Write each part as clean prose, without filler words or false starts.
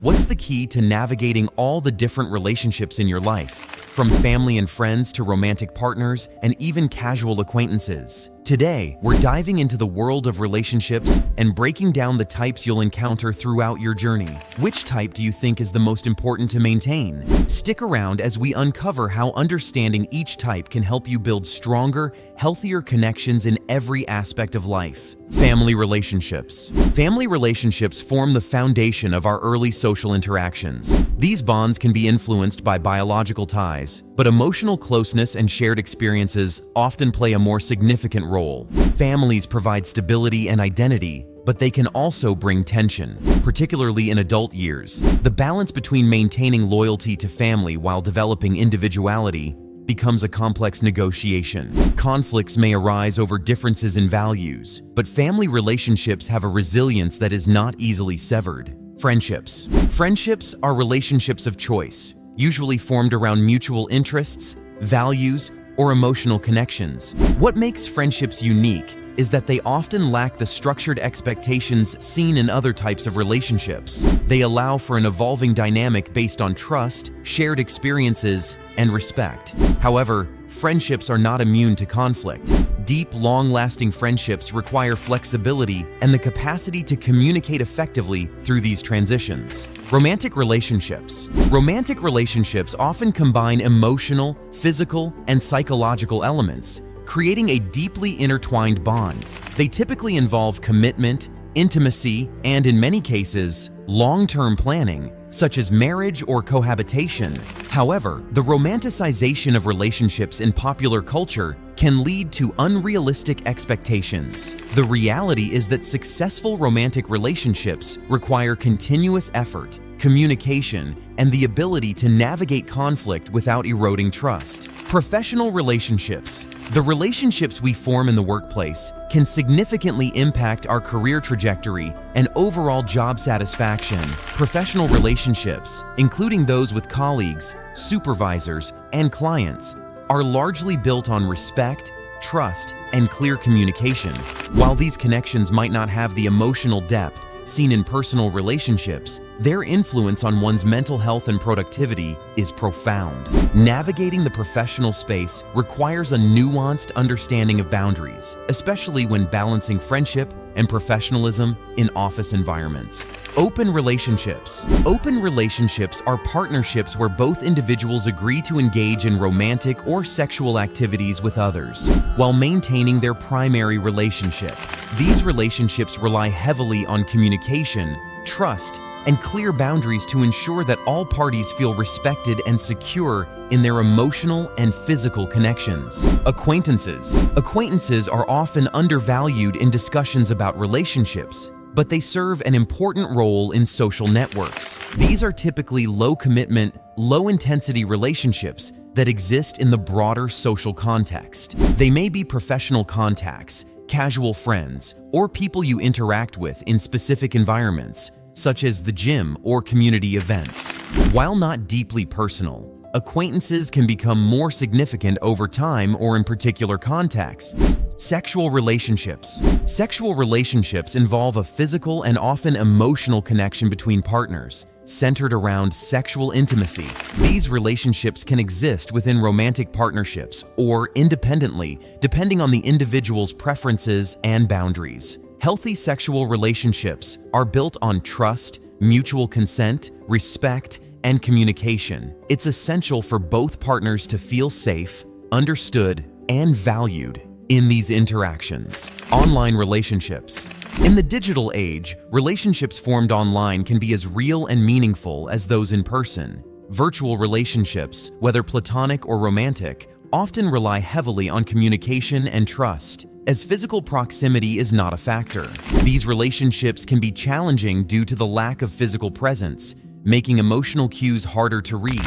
What's the key to navigating all the different relationships in your life, from family and friends to romantic partners and even casual acquaintances? Today, we're diving into the world of relationships and breaking down the types you'll encounter throughout your journey. Which type do you think is the most important to maintain? Stick around as we uncover how understanding each type can help you build stronger, healthier connections in every aspect of life. Family relationships. Family relationships form the foundation of our early social interactions. These bonds can be influenced by biological ties, but emotional closeness and shared experiences often play a more significant role. Families provide stability and identity, but they can also bring tension, particularly in adult years. The balance between maintaining loyalty to family while developing individuality becomes a complex negotiation. Conflicts may arise over differences in values, but family relationships have a resilience that is not easily severed. Friendships. Friendships are relationships of choice, usually formed around mutual interests, values, or emotional connections. What makes friendships unique is that they often lack the structured expectations seen in other types of relationships. They allow for an evolving dynamic based on trust, shared experiences, and respect. However, friendships are not immune to conflict. Deep, long-lasting friendships require flexibility and the capacity to communicate effectively through these transitions. Romantic relationships. Romantic relationships often combine emotional, physical, and psychological elements, creating a deeply intertwined bond. They typically involve commitment, intimacy, and in many cases, long-term planning, such as marriage or cohabitation. However, the romanticization of relationships in popular culture can lead to unrealistic expectations. The reality is that successful romantic relationships require continuous effort, communication, and the ability to navigate conflict without eroding trust. Professional relationships. The relationships we form in the workplace can significantly impact our career trajectory and overall job satisfaction. Professional relationships, including those with colleagues, supervisors, and clients, are largely built on respect, trust, and clear communication. While these connections might not have the emotional depth seen in personal relationships, their influence on one's mental health and productivity is profound. Navigating the professional space requires a nuanced understanding of boundaries, especially when balancing friendship and professionalism in office environments. Open relationships. Open relationships are partnerships where both individuals agree to engage in romantic or sexual activities with others, while maintaining their primary relationship. These relationships rely heavily on communication, trust, and clear boundaries to ensure that all parties feel respected and secure in their emotional and physical connections. Acquaintances. Acquaintances are often undervalued in discussions about relationships, but they serve an important role in social networks. These are typically low-commitment, low-intensity relationships that exist in the broader social context. They may be professional contacts, casual friends, or people you interact with in specific environments, such as the gym or community events. While not deeply personal, acquaintances can become more significant over time or in particular contexts. Sexual relationships. Sexual relationships involve a physical and often emotional connection between partners, centered around sexual intimacy. These relationships can exist within romantic partnerships or independently, depending on the individual's preferences and boundaries. Healthy sexual relationships are built on trust, mutual consent, respect, and communication. It's essential for both partners to feel safe, understood, and valued in these interactions. Online relationships. In the digital age, relationships formed online can be as real and meaningful as those in person. Virtual relationships, whether platonic or romantic, often rely heavily on communication and trust, as physical proximity is not a factor. These relationships can be challenging due to the lack of physical presence, making emotional cues harder to read.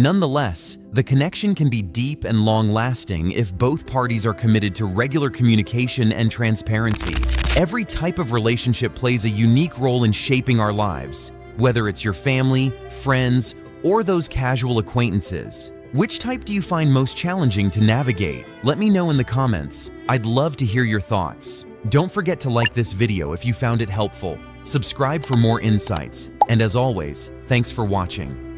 Nonetheless, the connection can be deep and long-lasting if both parties are committed to regular communication and transparency. Every type of relationship plays a unique role in shaping our lives, whether it's your family, friends, or those casual acquaintances. Which type do you find most challenging to navigate? Let me know in the comments. I'd love to hear your thoughts. Don't forget to like this video if you found it helpful, Subscribe for more insights, and as always, thanks for watching.